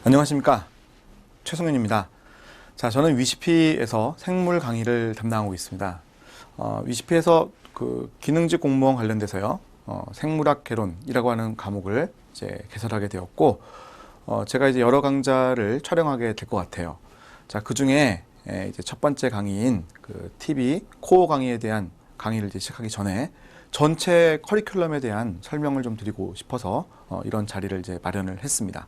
안녕하십니까, 최성윤입니다. 자, 저는 위시피에서 생물 강의를 담당하고 있습니다. 위시피에서 그 기능직 공무원 관련돼서요, 생물학 개론이라고 하는 과목을 이제 개설하게 되었고, 제가 이제 여러 강좌를 촬영하게 될 것 같아요. 자, 그 중에 이제 첫 번째 강의인 그 TV 코어 강의에 대한 강의를 이제 시작하기 전에 전체 커리큘럼에 대한 설명을 좀 드리고 싶어서 이런 자리를 이제 마련을 했습니다.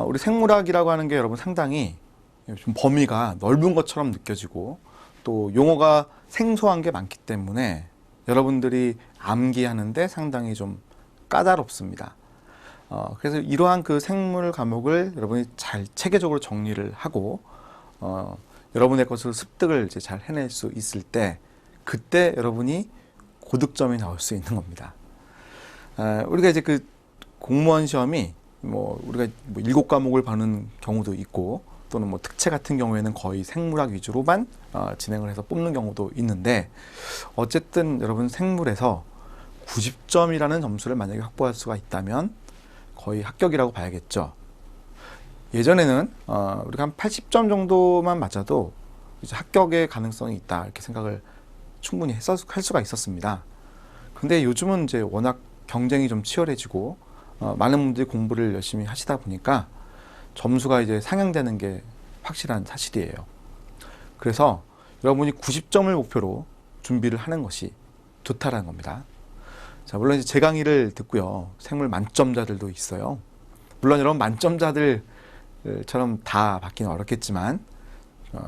우리 생물학이라고 하는 게 여러분 상당히 좀 범위가 넓은 것처럼 느껴지고 또 용어가 생소한 게 많기 때문에 여러분들이 암기하는데 상당히 좀 까다롭습니다. 그래서 이러한 그 생물 과목을 여러분이 잘 체계적으로 정리를 하고 여러분의 것으로 습득을 이제 잘 해낼 수 있을 때 그때 여러분이 고득점이 나올 수 있는 겁니다. 우리가 이제 그 공무원 시험이 우리가 7과목을 보는 경우도 있고 또는 특채 같은 경우에는 거의 생물학 위주로만 진행을 해서 뽑는 경우도 있는데 어쨌든 여러분 생물에서 90점이라는 점수를 만약에 확보할 수가 있다면 거의 합격이라고 봐야겠죠. 예전에는 우리가 한 80점 정도만 맞아도 이제 합격의 가능성이 있다 이렇게 생각을 충분히 할 수가 있었습니다. 근데 요즘은 이제 워낙 경쟁이 좀 치열해지고 많은 분들이 공부를 열심히 하시다 보니까 점수가 이제 상향되는 게 확실한 사실이에요. 그래서 여러분이 90점을 목표로 준비를 하는 것이 좋다라는 겁니다. 자, 물론 이제 제 강의를 듣고요, 생물 만점자들도 있어요. 물론 여러분 만점자들처럼 다 받기는 어렵겠지만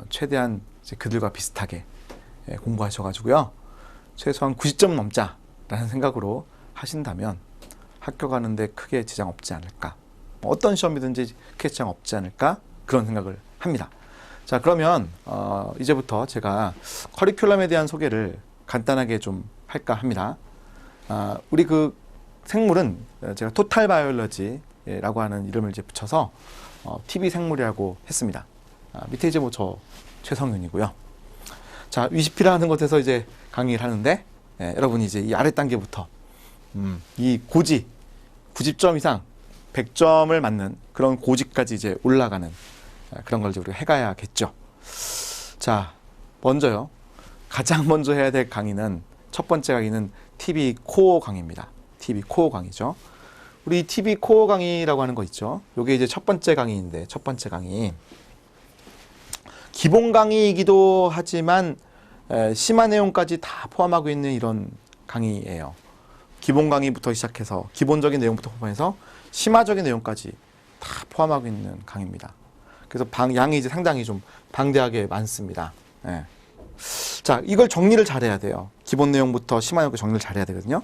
최대한 이제 그들과 비슷하게 공부하셔가지고요, 최소한 90점 넘자라는 생각으로 하신다면 합격하는데 크게 지장 없지 않을까, 어떤 시험이든지 크게 지장 없지 않을까 그런 생각을 합니다. 자, 그러면 이제부터 제가 커리큘럼에 대한 소개를 간단하게 좀 할까 합니다. 우리 그 생물은 제가 토탈 바이올러지라고 하는 이름을 이제 붙여서 TV 생물이라고 했습니다. 밑에 이제 저 최성윤이고요. 자, 위시피라는 곳에서 이제 강의를 하는데 여러분이 이제 이 아래 단계부터 이 고지 90점 이상 100점을 맞는 그런 고지까지 이제 올라가는 그런 걸 우리가 해가야겠죠. 자, 먼저요, 가장 먼저 해야 될 강의는 첫 번째 강의는 TV 코어 강의입니다. TV 코어 강의죠. 우리 TV 코어 강의라고 하는 거 있죠. 이게 이제 첫 번째 강의인데, 첫 번째 강의 기본 강의이기도 하지만 심화 내용까지 다 포함하고 있는 이런 강의예요. 기본 강의부터 시작해서 기본적인 내용부터 포함해서 심화적인 내용까지 다 포함하고 있는 강의입니다. 그래서 양이 이제 상당히 좀 방대하게 많습니다. 자, 이걸 정리를 잘해야 돼요. 기본 내용부터 심화 내용까지 정리를 잘해야 되거든요.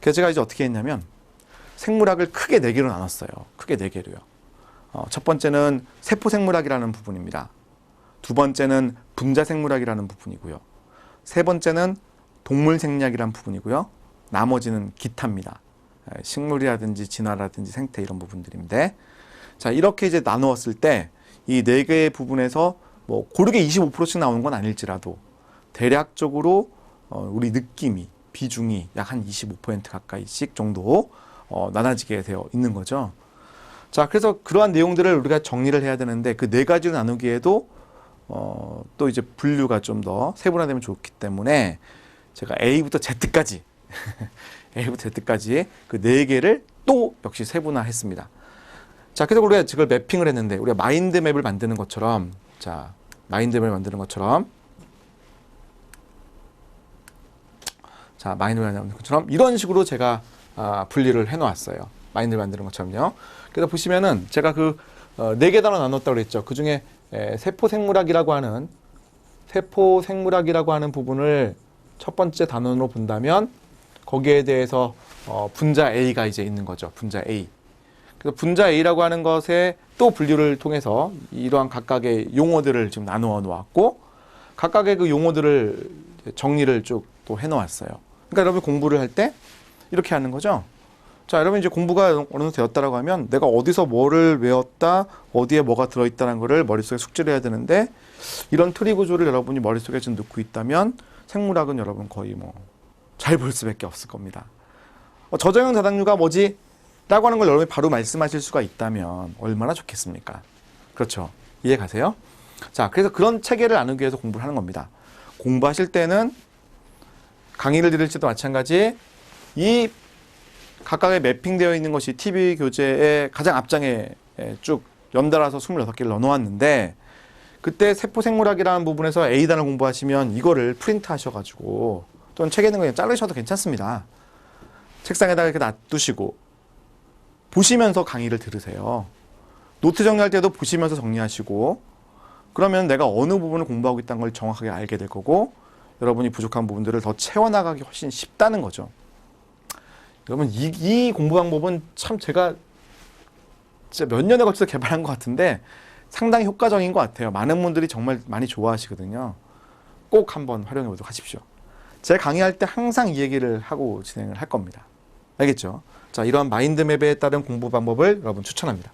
그래서 제가 이제 어떻게 했냐면 생물학을 크게 4개로 나눴어요. 크게 4개로요. 첫 번째는 세포생물학이라는 부분입니다. 두 번째는 분자생물학이라는 부분이고요. 세 번째는 동물생리학이라는 부분이고요. 나머지는 기타입니다. 식물이라든지 진화라든지 생태 이런 부분들인데, 자, 이렇게 이제 나누었을 때 이 4개의 부분에서 고르게 25%씩 나오는 건 아닐지라도 대략적으로 우리 느낌이 비중이 약 한 25% 가까이씩 정도 나눠지게 되어 있는 거죠. 자, 그래서 그러한 내용들을 우리가 정리를 해야 되는데 그 4가지로 나누기에도 또 이제 분류가 좀 더 세분화되면 좋기 때문에 제가 A부터 Z까지 A부터 Z까지 그 4개를 또 역시 세분화했습니다. 자, 그래서 우리가 이걸 매핑을 했는데 우리가 마인드맵을 만드는 것처럼, 자, 마인드맵을 만드는 것처럼, 자, 마인드맵을 만드는 것처럼 이런 식으로 제가 분리를 해놓았어요. 마인드를 만드는 것처럼요. 그래서 보시면은 제가 그 4개 단어 나눴다고 그랬죠. 그 중에 세포생물학이라고 하는 부분을 첫 번째 단원으로 본다면 거기에 대해서 분자 A가 이제 있는 거죠. 분자 A. 그래서 분자 A라고 하는 것에 또 분류를 통해서 이러한 각각의 용어들을 지금 나누어 놓았고 각각의 그 용어들을 정리를 쭉 또 해놓았어요. 그러니까 여러분 공부를 할 때 이렇게 하는 거죠. 자, 여러분 이제 공부가 어느 정도 되었다라고 하면 내가 어디서 뭐를 외웠다, 어디에 뭐가 들어있다는 거를 머릿속에 숙지를 해야 되는데 이런 트리 구조를 여러분이 머릿속에 좀 넣고 있다면 생물학은 여러분 거의 잘 볼 수밖에 없을 겁니다. 저장형 다당류가 뭐지? 라고 하는 걸 여러분이 바로 말씀하실 수가 있다면 얼마나 좋겠습니까? 그렇죠. 이해 가세요? 자, 그래서 그런 체계를 나누기 위해서 공부를 하는 겁니다. 공부하실 때는 강의를 들을 때도 마찬가지 이 각각의 매핑되어 있는 것이 TV 교재의 가장 앞장에 쭉 연달아서 26개를 넣어놓았는데 그때 세포생물학이라는 부분에서 A단을 공부하시면 이거를 프린트 하셔가지고 또는 책에 있는 거 그냥 자르셔도 괜찮습니다. 책상에다가 이렇게 놔두시고 보시면서 강의를 들으세요. 노트 정리할 때도 보시면서 정리하시고 그러면 내가 어느 부분을 공부하고 있다는 걸 정확하게 알게 될 거고 여러분이 부족한 부분들을 더 채워나가기 훨씬 쉽다는 거죠. 여러분 이 공부 방법은 참 제가 진짜 몇 년에 걸쳐서 개발한 것 같은데 상당히 효과적인 것 같아요. 많은 분들이 정말 많이 좋아하시거든요. 꼭 한번 활용해 보도록 하십시오. 제가 강의할 때 항상 이 얘기를 하고 진행을 할 겁니다. 알겠죠? 자, 이러한 마인드맵에 따른 공부 방법을 여러분 추천합니다.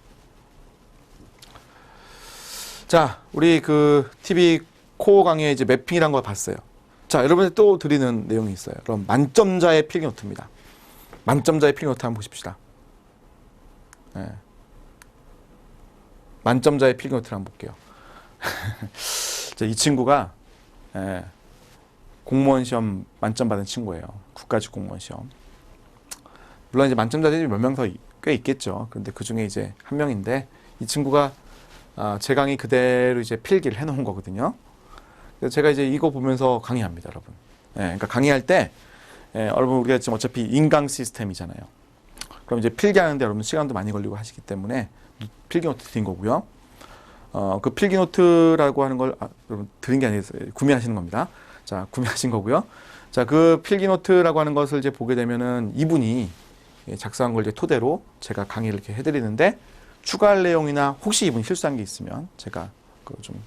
자, 우리 그 TV 코어 강의에 이제 매핑이라는 걸 봤어요. 자, 여러분들 또 드리는 내용이 있어요. 그럼 만점자의 필기노트입니다. 만점자의 필기노트 한번 보십시다. 네. 만점자의 필기노트를 한번 볼게요. 이 친구가 공무원 시험 만점 받은 친구예요. 국가직 공무원 시험. 물론 이제 만점자들이 몇 명 더 꽤 있겠죠. 그런데 그 중에 이제 한 명인데 이 친구가 제 강의 그대로 이제 필기를 해놓은 거거든요. 그래서 제가 이제 이거 보면서 강의합니다, 여러분. 그러니까 강의할 때 여러분 우리가 지금 어차피 인강 시스템이잖아요. 그럼 이제 필기하는데 여러분 시간도 많이 걸리고 하시기 때문에 필기노트 드린 거고요. 그 필기노트라고 하는 걸 여러분 드린 게 아니라 구매하시는 겁니다. 자, 구매하신 거고요. 자, 그 필기노트라고 하는 것을 이제 보게 되면은 이분이 작성한 걸 이제 토대로 제가 강의를 이렇게 해드리는데 추가할 내용이나 혹시 이분이 실수한 게 있으면 제가 그 좀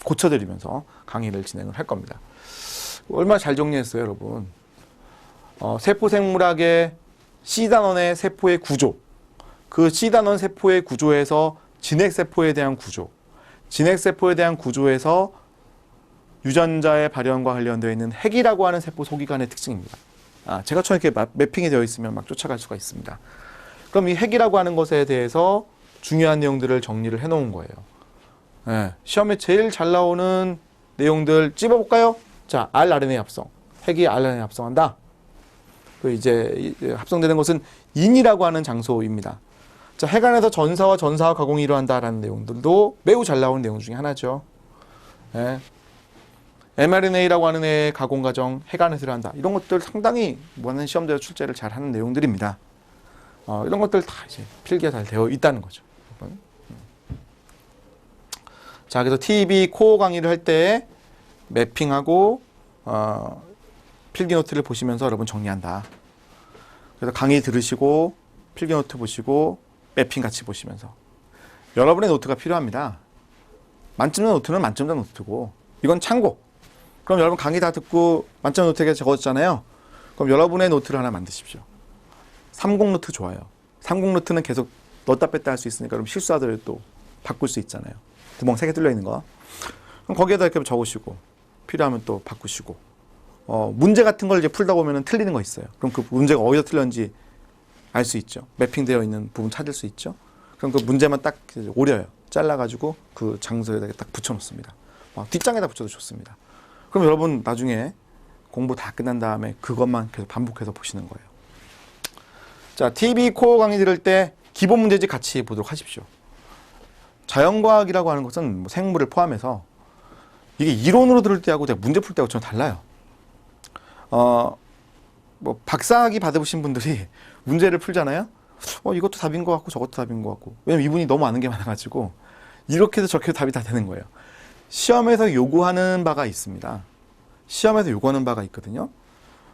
고쳐드리면서 강의를 진행을 할 겁니다. 얼마나 잘 정리했어요, 여러분. 세포생물학의 C단원의 세포의 구조, 그 C단원 세포의 구조에서 진핵세포에 대한 구조, 진핵세포에 대한 구조에서 유전자의 발현과 관련되어 있는 핵이라고 하는 세포 소기관의 특징입니다. 제가 처음에 이렇게 매핑이 되어 있으면 막 쫓아갈 수가 있습니다. 그럼 이 핵이라고 하는 것에 대해서 중요한 내용들을 정리를 해놓은 거예요. 시험에 제일 잘 나오는 내용들 찝어볼까요? 자, rRNA 합성. 핵이 rRNA 합성한다. 그 이제 합성되는 것은 인이라고 하는 장소입니다. 자, 핵 안에서 전사와 전사화 가공이 일어난다라는 내용들도 매우 잘 나오는 내용 중에 하나죠. mRNA라고 하는 애의 가공 과정, 핵 안에서 일어난다. 이런 것들 상당히 많은 시험대로 출제를 잘 하는 내용들입니다. 이런 것들 다 이제 필기가 잘 되어 있다는 거죠. 자, 그래서 TV 코어 강의를 할 때 매핑하고 필기노트를 보시면서 여러분 정리한다. 그래서 강의 들으시고 필기노트 보시고 매핑 같이 보시면서 여러분의 노트가 필요합니다. 만점자 노트는 만점자 노트고 이건 참고. 그럼 여러분 강의 다 듣고 만점 노트에 적었잖아요. 그럼 여러분의 노트를 하나 만드십시오. 30 노트 좋아요. 30 노트는 계속 넣었다 뺐다 할 수 있으니까 그럼 실수하더라도 또 바꿀 수 있잖아요. 구멍 3개 뚫려 있는 거. 그럼 거기에다 이렇게 적으시고 필요하면 또 바꾸시고 문제 같은 걸 이제 풀다 보면 틀리는 거 있어요. 그럼 그 문제가 어디서 틀렸는지 알 수 있죠. 매핑되어 있는 부분 찾을 수 있죠. 그럼 그 문제만 딱 오려요. 잘라가지고 그 장소에다 딱 붙여놓습니다. 뒷장에다 붙여도 좋습니다. 그럼 여러분 나중에 공부 다 끝난 다음에 그것만 계속 반복해서 보시는 거예요. 자, TV 코어 강의 들을 때 기본 문제집 같이 보도록 하십시오. 자연과학이라고 하는 것은 뭐 생물을 포함해서 이게 이론으로 들을 때하고 문제 풀 때하고 좀 달라요. 뭐 박사학위 받으신 분들이 문제를 풀잖아요. 이것도 답인 것 같고 저것도 답인 것 같고. 왜냐면 이분이 너무 아는 게 많아가지고 이렇게도 저렇게도 답이 다 되는 거예요. 시험에서 요구하는 바가 있습니다. 시험에서 요구하는 바가 있거든요.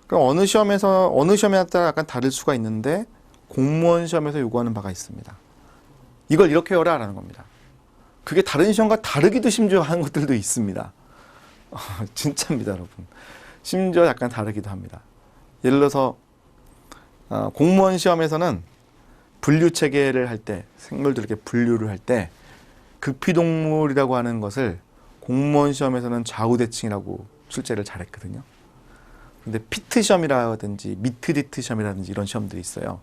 그럼 어느 시험에 따라 약간 다를 수가 있는데 공무원 시험에서 요구하는 바가 있습니다. 이걸 이렇게 해라 라는 겁니다. 그게 다른 시험과 다르기도 심지어 하는 것들도 있습니다. 진짜입니다, 여러분. 심지어 약간 다르기도 합니다. 예를 들어서 공무원 시험에서는 분류 체계를 할 때, 생물들 이렇게 분류를 할 때 극피동물이라고 하는 것을 공무원 시험에서는 좌우대칭이라고 출제를 잘했거든요. 근데 피트 시험이라든지 미트디트 시험이라든지 이런 시험들이 있어요.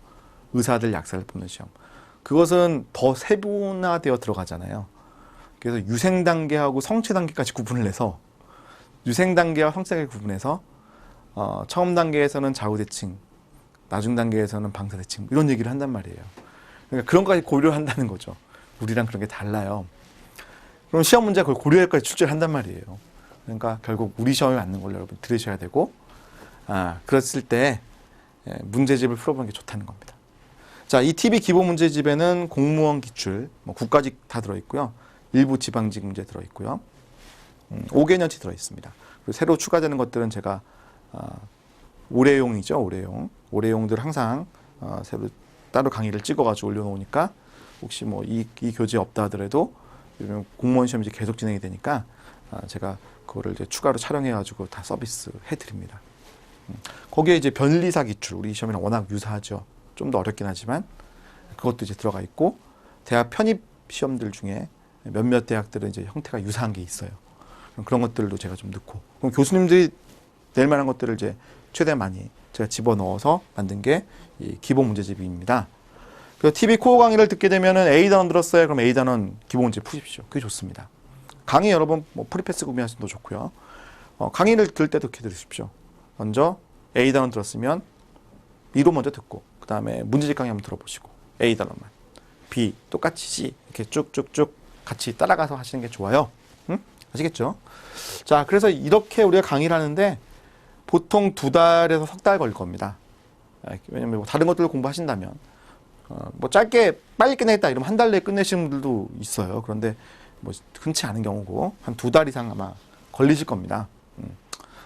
의사들 약사를 뽑는 시험. 그것은 더 세분화되어 들어가잖아요. 그래서 유생 단계하고 성체 단계까지 구분을 해서 유생 단계와 성체 단계를 구분해서 처음 단계에서는 좌우대칭, 나중 단계에서는 방사대칭 이런 얘기를 한단 말이에요. 그러니까 그런 것까지 고려를 한다는 거죠. 우리랑 그런 게 달라요. 그럼 시험 문제가 그걸 고려할까지 출제를 한단 말이에요. 그러니까 결국 우리 시험에 맞는 걸 여러분 들으셔야 되고, 그랬을 때 문제집을 풀어보는 게 좋다는 겁니다. 자, 이 TV 기본 문제집에는 공무원 기출, 뭐 국가직 다 들어있고요. 일부 지방직 문제 들어있고요. 5개년치 들어있습니다. 그리고 새로 추가되는 것들은 제가 올해용이죠. 올해용들 항상 새로 따로 강의를 찍어가지고 올려놓으니까 혹시 뭐 이 교재 없다 하더라도 공무원 시험이 이제 계속 진행이 되니까 제가 그거를 이제 추가로 촬영해가지고 다 서비스 해드립니다. 거기에 이제 변리사 기출, 우리 시험이랑 워낙 유사하죠. 좀 더 어렵긴 하지만 그것도 이제 들어가 있고, 대학 편입 시험들 중에 몇몇 대학들은 이제 형태가 유사한 게 있어요. 그런 것들도 제가 좀 넣고, 그럼 교수님들이 낼 만한 것들을 이제 최대한 많이 제가 집어넣어서 만든 게 이 기본 문제집입니다. 그래서 TV 코어 강의를 듣게 되면은 A 단원 들었어요. 그럼 A 단원 기본 문제 푸십시오. 그게 좋습니다. 강의 여러 번 뭐 프리패스 구매하시면 좋고요. 강의를 들을 때도 이렇게 들으십시오. 먼저 A 단원 들었으면 B로 먼저 듣고, 그 다음에 문제집 강의 한번 들어보시고, A 단원만, B 똑같이 C 이렇게 쭉쭉쭉 같이 따라가서 하시는 게 좋아요. 응? 아시겠죠? 자, 그래서 이렇게 우리가 강의를 하는데 보통 2달에서 석 달 걸릴 겁니다. 왜냐면 뭐 다른 것들을 공부하신다면 뭐 짧게 빨리 끝내겠다 이러면 한 달 내에 끝내시는 분들도 있어요. 그런데 뭐 흔치 않은 경우고 한 2달 이상 아마 걸리실 겁니다.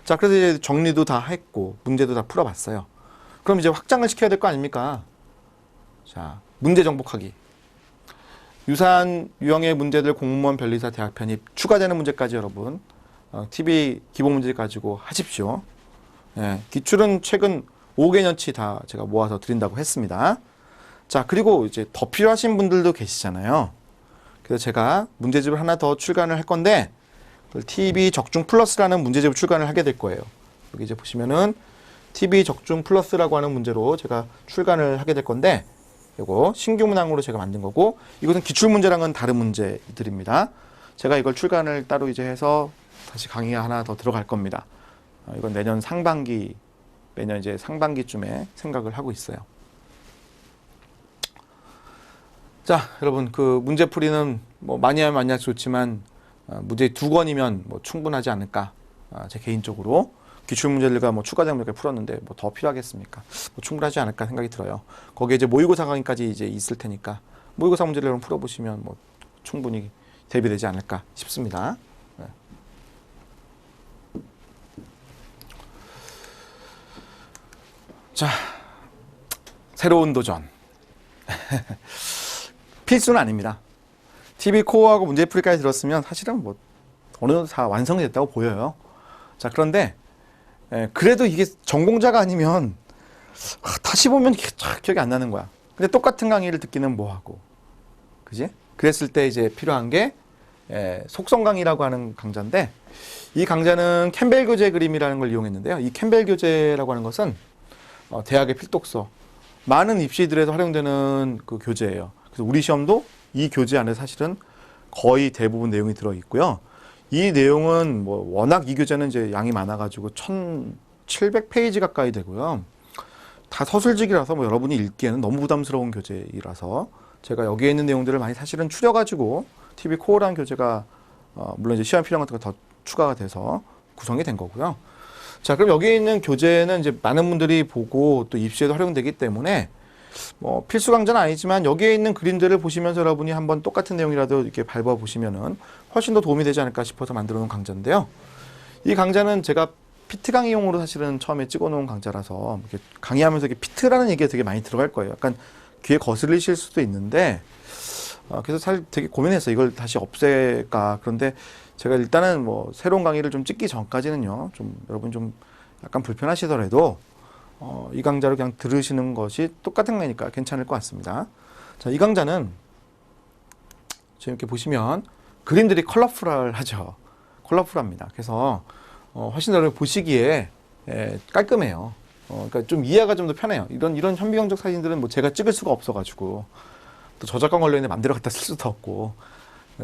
자, 그래서 이제 정리도 다 했고 문제도 다 풀어봤어요. 그럼 이제 확장을 시켜야 될 거 아닙니까? 자, 문제 정복하기. 유사한 유형의 문제들 공무원, 변리사, 대학 편입 추가되는 문제까지 여러분 TV 기본 문제 가지고 하십시오. 예, 기출은 최근 5개년치 다 제가 모아서 드린다고 했습니다. 자, 그리고 이제 더 필요하신 분들도 계시잖아요. 그래서 제가 문제집을 하나 더 출간을 할 건데 TV 적중 플러스라는 문제집을 출간을 하게 될 거예요. 여기 이제 보시면은 TV 적중 플러스라고 하는 문제로 제가 출간을 하게 될 건데, 이거 신규 문항으로 제가 만든 거고, 이것은 기출 문제랑은 다른 문제들입니다. 제가 이걸 출간을 따로 이제 해서 다시 강의가 하나 더 들어갈 겁니다. 이건 내년 상반기, 매년 이제 상반기쯤에 생각을 하고 있어요. 자, 여러분 그 문제풀이는 뭐 많이 하면 많이 할수 좋지만 문제 2권이면 뭐 충분하지 않을까. 제 개인적으로 기출 문제들과 뭐 추가된 문제까지 풀었는데 뭐 더 필요하겠습니까? 뭐 충분하지 않을까 생각이 들어요. 거기에 이제 모의고사 강의까지 이제 있을 테니까 모의고사 문제를 여러분 풀어보시면 뭐 충분히 대비되지 않을까 싶습니다. 네. 자, 새로운 도전. 필수는 아닙니다. TV 코어하고 문제풀이까지 들었으면 사실은 뭐 어느 정도 다 완성이 됐다고 보여요. 자, 그런데 그래도 이게 전공자가 아니면 다시 보면 기억이 안 나는 거야. 근데 똑같은 강의를 듣기는 뭐하고, 그지? 그랬을 때 이제 필요한 게 속성 강의라고 하는 강좌인데, 이 강좌는 캠벨 교재 그림이라는 걸 이용했는데요. 이 캠벨 교재라고 하는 것은 대학의 필독서, 많은 입시들에서 활용되는 그 교재예요. 그래서 우리 시험도 이 교재 안에 사실은 거의 대부분 내용이 들어 있고요. 이 내용은 뭐 워낙 이 교재는 이제 양이 많아가지고 1700페이지 가까이 되고요. 다 서술직이라서 뭐 여러분이 읽기에는 너무 부담스러운 교재이라서 제가 여기에 있는 내용들을 많이 사실은 추려가지고 TV 코어라는 교재가 물론 이제 시험 필요한 것들과 더 추가가 돼서 구성이 된 거고요. 자, 그럼 여기에 있는 교재는 이제 많은 분들이 보고 또 입시에도 활용되기 때문에 뭐 필수 강좌는 아니지만 여기에 있는 그림들을 보시면서 여러분이 한번 똑같은 내용이라도 이렇게 밟아 보시면은 훨씬 더 도움이 되지 않을까 싶어서 만들어 놓은 강좌인데요. 이 강좌는 제가 피트 강의용으로 사실은 처음에 찍어 놓은 강좌라서 이렇게 강의하면서 이렇게 피트라는 얘기가 되게 많이 들어갈 거예요. 약간 귀에 거슬리실 수도 있는데 그래서 사실 되게 고민했어요. 이걸 다시 없앨까. 그런데 제가 일단은 뭐 새로운 강의를 좀 찍기 전까지는요, 좀 여러분 좀 약간 불편하시더라도 이 강좌를 그냥 들으시는 것이 똑같은 거니까 괜찮을 것 같습니다. 자, 이 강좌는 지금 이렇게 보시면 그림들이 컬러풀하죠. 컬러풀합니다. 그래서 훨씬 더 보시기에 깔끔해요. 그러니까 좀 이해가 좀 더 편해요. 이런 현미경적 사진들은 뭐 제가 찍을 수가 없어가지고 또 저작권 걸려 있는데 맘대로 갖다 쓸 수도 없고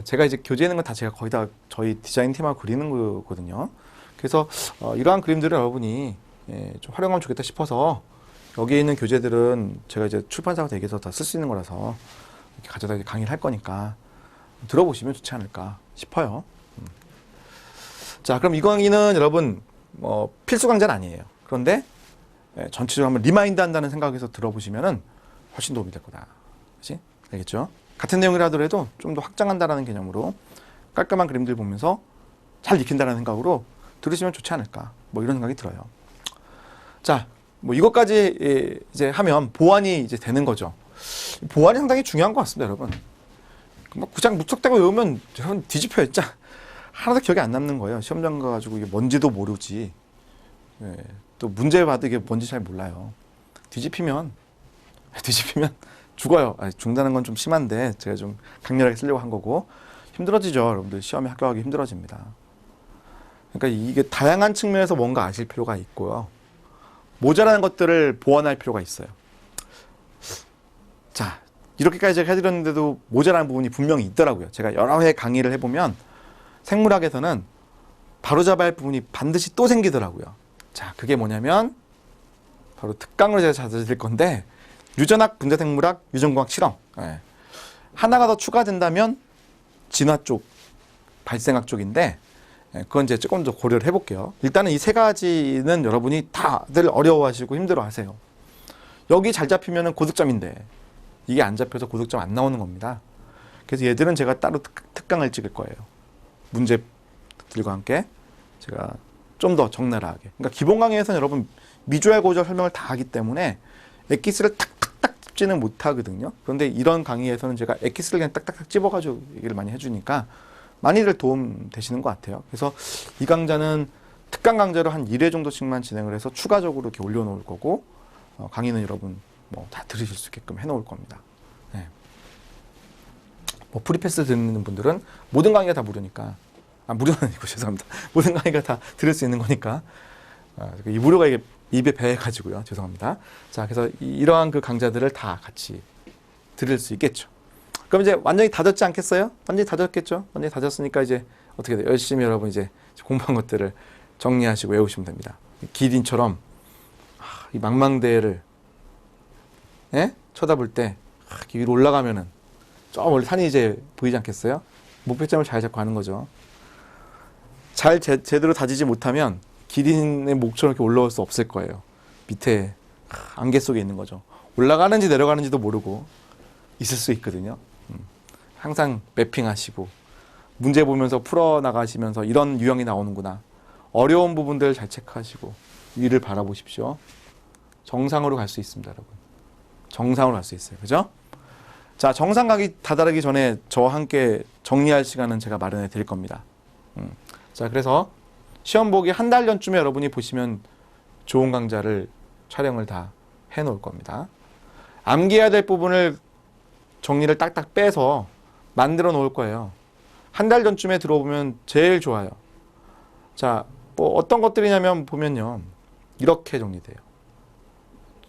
제가 이제 교재하는 건 다 제가 거의 다 저희 디자인 팀하고 그리는 거거든요. 그래서 이러한 그림들을 여러분이 좀 활용하면 좋겠다 싶어서 여기에 있는 교재들은 제가 이제 출판사하고 얘기해서 다 쓸 수 있는 거라서 이렇게 가져다 이제 강의를 할 거니까 들어보시면 좋지 않을까 싶어요. 자, 그럼 이 강의는 여러분 필수 강좌는 아니에요. 그런데 전체적으로 한번 리마인드 한다는 생각에서 들어보시면은 훨씬 도움이 될 거다. 그치? 알겠죠? 같은 내용이라 하더라도 좀 더 확장한다라는 개념으로 깔끔한 그림들 보면서 잘 익힌다는 생각으로 들으시면 좋지 않을까. 뭐 이런 생각이 들어요. 자, 뭐 이것까지 이제 하면 보완이 이제 되는 거죠. 보완이 상당히 중요한 것 같습니다, 여러분. 막 그냥 묵석대고 외우면 여러분 뒤집혀요, 진짜. 하나도 기억이 안 남는 거예요. 시험장 가가지고 이게 뭔지도 모르지. 또 문제 봐도 이게 뭔지 잘 몰라요. 뒤집히면 죽어요. 죽는다는 건 좀 심한데 제가 좀 강렬하게 쓰려고 한 거고 힘들어지죠. 여러분들 시험에 합격하기 힘들어집니다. 그러니까 이게 다양한 측면에서 뭔가 아실 필요가 있고요. 모자라는 것들을 보완할 필요가 있어요. 자, 이렇게까지 제가 해드렸는데도 모자라는 부분이 분명히 있더라고요. 제가 여러 회 강의를 해보면 생물학에서는 바로잡아야 할 부분이 반드시 또 생기더라고요. 자, 그게 뭐냐면 바로 특강으로 제가 자주 드릴 건데 유전학, 분자생물학, 유전공학 실험. 하나가 더 추가된다면 진화 쪽, 발생학 쪽인데 그건 이제 조금 더 고려를 해볼게요. 일단은 이 세 가지는 여러분이 다들 어려워하시고 힘들어하세요. 여기 잘 잡히면은 고득점인데 이게 안 잡혀서 고득점 안 나오는 겁니다. 그래서 얘들은 제가 따로 특강을 찍을 거예요. 문제들과 함께 제가 좀 더 적나라하게. 그러니까 기본 강의에서는 여러분 미주알 고주알 설명을 다 하기 때문에 엑기스를 탁탁탁 찝지는 못하거든요. 그런데 이런 강의에서는 제가 엑기스를 그냥 딱딱딱 찝어가지고 얘기를 많이 해주니까 많이들 도움 되시는 것 같아요. 그래서 이 강좌는 특강 강좌로 한 1회 정도씩만 진행을 해서 추가적으로 이렇게 올려놓을 거고 강의는 여러분 뭐 다 들으실 수 있게끔 해놓을 겁니다. 네. 뭐 프리패스 듣는 분들은 모든 강의가 다 무료니까 무료는 아니고 죄송합니다. 모든 강의가 다 들을 수 있는 거니까 이 무료가 이게 입에 배해가지고요. 죄송합니다. 자, 그래서 이러한 그 강좌들을 다 같이 들을 수 있겠죠. 그럼 이제 완전히 다졌지 않겠어요? 완전히 다졌겠죠? 완전히 다졌으니까 이제 어떻게 돼요? 열심히 여러분 이제 공부한 것들을 정리하시고 외우시면 됩니다. 기린처럼 이 망망대해를 쳐다볼 때 위로 올라가면은 저 멀리 산이 이제 보이지 않겠어요? 목표점을 잘 잡고 가는 거죠. 잘 제대로 다지지 못하면 기린의 목처럼 이렇게 올라올 수 없을 거예요. 밑에 안개 속에 있는 거죠. 올라가는지 내려가는지도 모르고 있을 수 있거든요. 항상 매핑하시고 문제 보면서 풀어나가시면서 이런 유형이 나오는구나. 어려운 부분들 잘 체크하시고 위를 바라보십시오. 정상으로 갈 수 있습니다, 여러분. 정상으로 갈 수 있어요. 그죠? 자, 정상 가기 다다르기 전에 저와 함께 정리할 시간은 제가 마련해 드릴 겁니다. 자, 그래서 시험 보기 한 달 전쯤에 여러분이 보시면 좋은 강좌를 촬영을 다 해놓을 겁니다. 암기해야 될 부분을 정리를 딱딱 빼서 만들어 놓을 거예요. 한 달 전쯤에 들어보면 제일 좋아요. 자, 뭐 어떤 것들이냐면 보면요. 이렇게 정리돼요.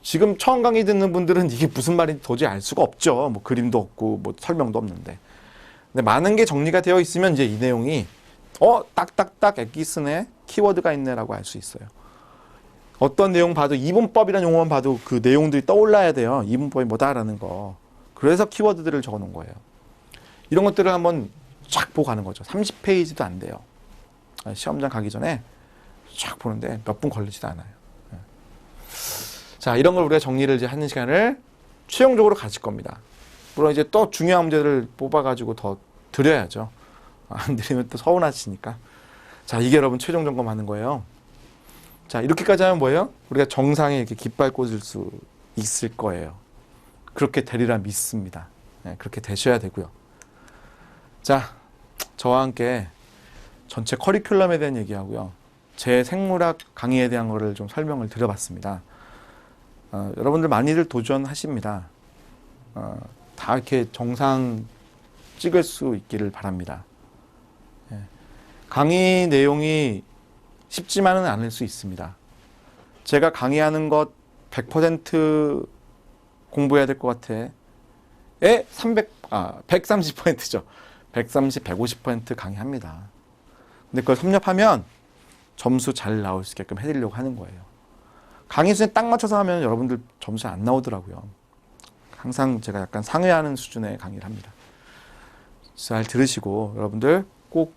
지금 처음 강의 듣는 분들은 이게 무슨 말인지 도저히 알 수가 없죠. 뭐 그림도 없고 뭐 설명도 없는데. 근데 많은 게 정리가 되어 있으면 이제 이 내용이 딱딱딱 엑기스네, 키워드가 있네라고 알 수 있어요. 어떤 내용 봐도 이분법이라는 용어만 봐도 그 내용들이 떠올라야 돼요. 이분법이 뭐다라는 거. 그래서 키워드들을 적어 놓은 거예요. 이런 것들을 한번 쫙 보고 가는 거죠. 30페이지도 안 돼요. 시험장 가기 전에 쫙 보는데 몇 분 걸리지도 않아요. 자, 이런 걸 우리가 정리를 이제 하는 시간을 최종적으로 가질 겁니다. 물론 이제 또 중요한 문제를 뽑아가지고 더 드려야죠. 안 드리면 또 서운하시니까. 자, 이게 여러분 최종 점검하는 거예요. 자, 이렇게까지 하면 뭐예요? 우리가 정상에 이렇게 깃발 꽂을 수 있을 거예요. 그렇게 되리라 믿습니다. 네, 그렇게 되셔야 되고요. 자, 저와 함께 전체 커리큘럼에 대한 얘기하고요. 제 생물학 강의에 대한 거를 좀 설명을 드려봤습니다. 여러분들 많이들 도전하십니다. 다 이렇게 정상 찍을 수 있기를 바랍니다. 강의 내용이 쉽지만은 않을 수 있습니다. 제가 강의하는 것 100% 공부해야 될 것 같아. 130%죠. 130, 150% 강의합니다. 근데 그걸 섭렵하면 점수 잘 나올 수 있게끔 해드리려고 하는 거예요. 강의 수준에 딱 맞춰서 하면 여러분들 점수 안 나오더라고요. 항상 제가 약간 상회하는 수준의 강의를 합니다. 잘 들으시고 여러분들 꼭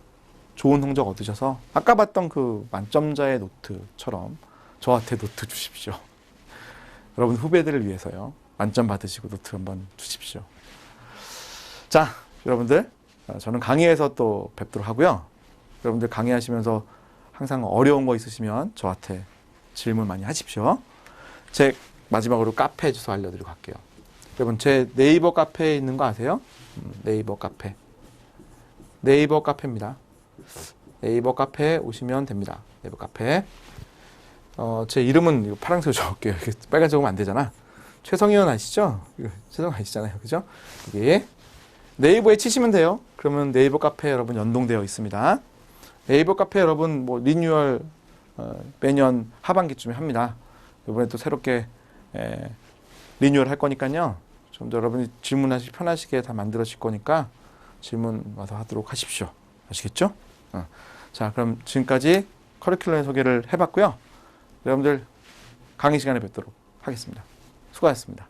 좋은 성적 얻으셔서 아까 봤던 그 만점자의 노트처럼 저한테 노트 주십시오. 여러분 후배들을 위해서요. 만점 받으시고 노트 한번 주십시오. 자, 여러분들 저는 강의에서 또 뵙도록 하고요. 여러분들 강의하시면서 항상 어려운 거 있으시면 저한테 질문 많이 하십시오. 제 마지막으로 카페 주소 알려드리고 갈게요. 여러분 제 네이버 카페에 있는 거 아세요? 네이버 카페. 네이버 카페입니다. 네이버 카페에 오시면 됩니다. 네이버 카페. 제 이름은 이거 파란색으로 적을게요. 빨간 적으면 안 되잖아. 최성현 아시죠? 이거 최성현 아시잖아요. 그죠? 여기 네이버에 치시면 돼요. 그러면 네이버 카페 여러분 연동되어 있습니다. 네이버 카페 여러분 뭐 리뉴얼 매년 하반기쯤에 합니다. 이번에 또 새롭게 리뉴얼 할 거니까요. 좀 더 여러분이 질문하시 편하시게 다 만들어질 거니까 질문 와서 하도록 하십시오. 아시겠죠? 자, 그럼 지금까지 커리큘럼의 소개를 해봤고요. 여러분들 강의 시간에 뵙도록 하겠습니다. 수고하셨습니다.